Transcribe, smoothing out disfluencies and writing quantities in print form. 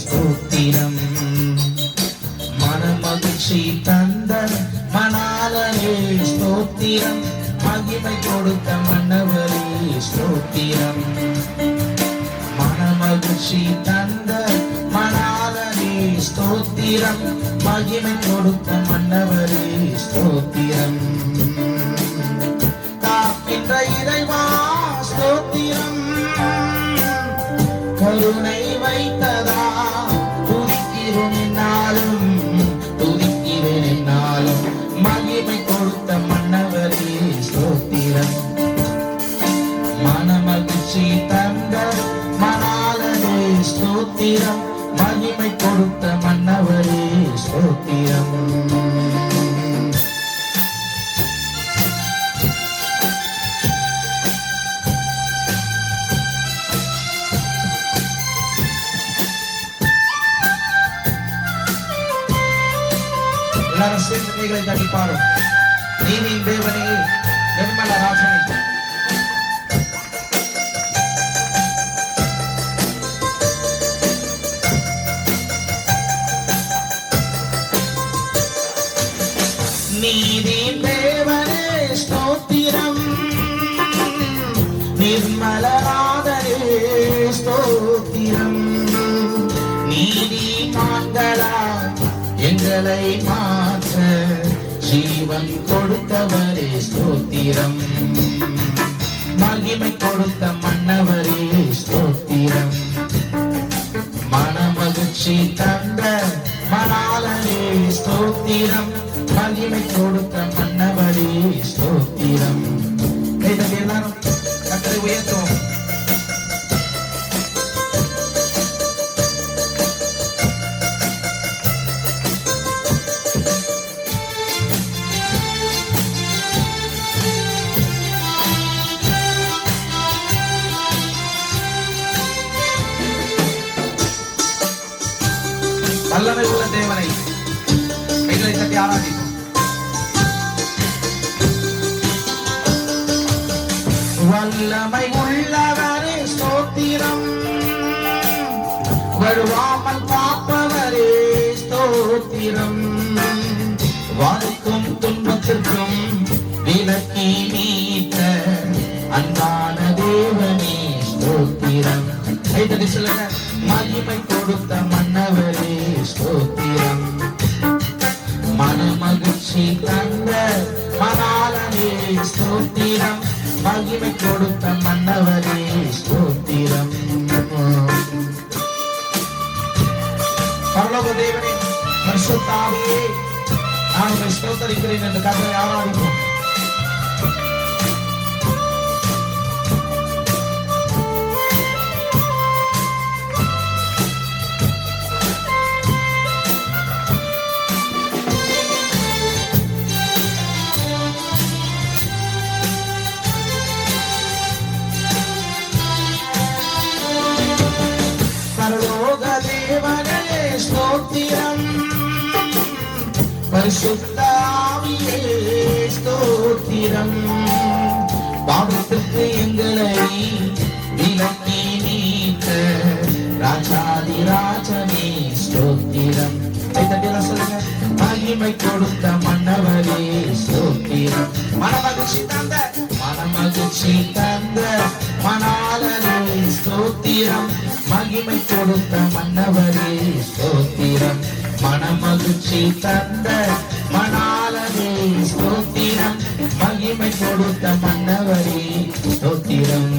ஸ்தோத்திரம். மனமகிழ்ச்சி தந்த மணாளனே ஸ்தோத்திரம். மகிமை கொடுத்த மன்னவரே ஸ்தோத்திரம். மனமகிழ்ச்சி தந்த மணாளனே ஸ்தோத்திரம். மகிமை கொடுத்த மன்னவரே ஸ்தோத்திரம். காக்கின்ற இறைவா ஸ்தோத்திரம். கருணை வைத்ததா துதிக்கிறேன் என்னாலும், துதிக்கிறேன் என்னாலும். மகிமை கொடுத்த மன்னவரே ஸ்தோத்திரம். மனமகிழ்ச்சி தந்த மணாளனே ஸ்தோத்திரம். மகிமை கொடுத்த மன்னவரே ஸ்தோத்திரம். எல்லாரும் சேர்ந்து கைகளை தட்டி பாடும். நீதியின் தேவனே நிர்மல ராஜனே. நீதியின் தேவனே ஸ்தோத்திரம். நிர்மல ராஜனே ஸ்தோத்திரம். நீதி மான்களா எங்களை மாற்ற ஜீவன் கொடுத்தவரே ஸ்தோத்திரம். மகிமை கொடுத்த மன்னவரே ஸ்தோத்திரம். மனமகிழ்ச்சி தந்த மணாளனே ஸ்தோத்திரம். மகிமை கொடுத்த மன்னவரே ஸ்தோத்திரம். எல்லாரும் கர்த்தரை உயர்த்துவோம். வல்லமை உள்ள தேவனை கைகளை தட்டி ஆராதிப்போம். வல்லமை உள்ளவரே ஸ்தோத்திரம். வருவாமல் காப்பவரே ஸ்தோத்திரம். வாழ்க்கும் துன்பத்திற்கும் விலக்கி மீட்ட அன்பான தேவனே ஸ்தோத்திரம். கைதடி சொல்லுங்க. மகிமை கொடுத்த மன்னவரே ஸ்தோத்திரம். மனமகிழ்ச்சி தந்த மணாளனே ஸ்தோத்திரம். மகிமை கொடுத்த மன்னவரே ஸ்தோத்திரம். பரலோக தேவனே பரிசுத்த ஆவியே நான் உம்மை ஸ்தோத்திரிக்கிறேன் என்று கர்த்தரை ஆராதிப்போம். பரலோக தேவனே ஸ்தோத்திரம். பரிசுத்த ஆவியே ஸ்தோத்திரம். பாவத்திற்கு எங்களை விலக்கி மீட்ட ராஜாதி ராஜனே ஸ்தோத்திரம். சொல்லுங்க. மகிமை கொடுத்த மன்னவரே ஸ்தோத்திரம். மனமகிழ்ச்சி தந்த மணாளனே ஸ்தோத்திரம். மகிமை கொடுத்த மன்னவரே ஸ்தோத்திரம். மனமகிழ்ச்சி தந்த மணாளனே ஸ்தோத்திரம். மகிமை கொடுத்த மன்னவரே ஸ்தோத்திரம்.